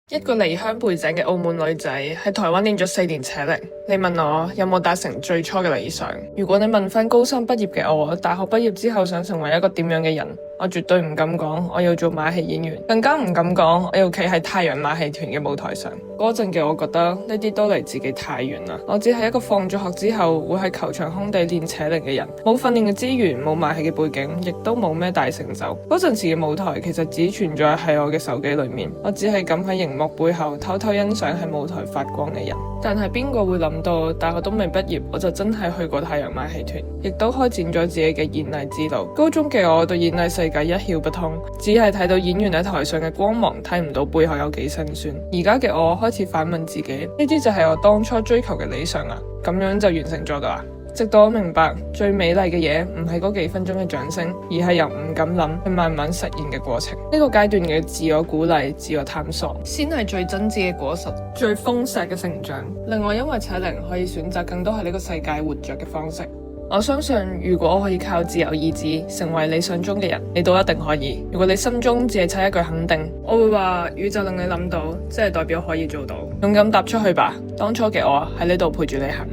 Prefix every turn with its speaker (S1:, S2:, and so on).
S1: 一個離鄉背井嘅澳門女仔喺台灣練咗4年扯鈴，你問我有冇達成最初嘅理想？如果你問翻高三畢業嘅我，大學畢業之後想成為一個點樣嘅人，我絕對唔敢講我要做馬戲演員，更加唔敢講我要企喺太陽馬戲團嘅舞台上。嗰陣嘅我覺得呢啲都離自己太遠啦。我只係一個放咗學之後會喺球場空地練扯鈴嘅人，冇訓練嘅資源，冇馬戲嘅背景，亦都冇咩大成就。嗰陣時嘅舞台其實只存在喺我嘅手機裏面，我只係咁喺熒幕背後偷偷欣賞喺舞台發光嘅人。但係邊個會諗到大學都未畢業，我就真係去過太陽馬戲團，亦都開展咗自己嘅演藝之路。高中嘅我對演藝世界一竅不通，只係睇到演員喺台上嘅光芒，睇唔到背後有幾辛酸。而家嘅我開始反問自己，呢啲就係我當初追求嘅理想啊，咁樣就完成咗啦。直到我明白，最美麗嘅嘢唔係嗰幾分鐘嘅掌聲，而係由唔敢諗去慢慢實現嘅過程。呢個階段嘅自我鼓勵、自我探索，先係最真摯嘅果實，最豐碩嘅成長。令我因為扯鈴可以選擇更多喺呢個世界活着嘅方式。我相信，如果我可以靠自由意志成為理想中嘅人，你都一定可以。如果你心中只係差一句肯定，我會話宇宙令你諗到，即係代表可以做到。勇敢踏出去吧，當初嘅我喺呢度陪住你行。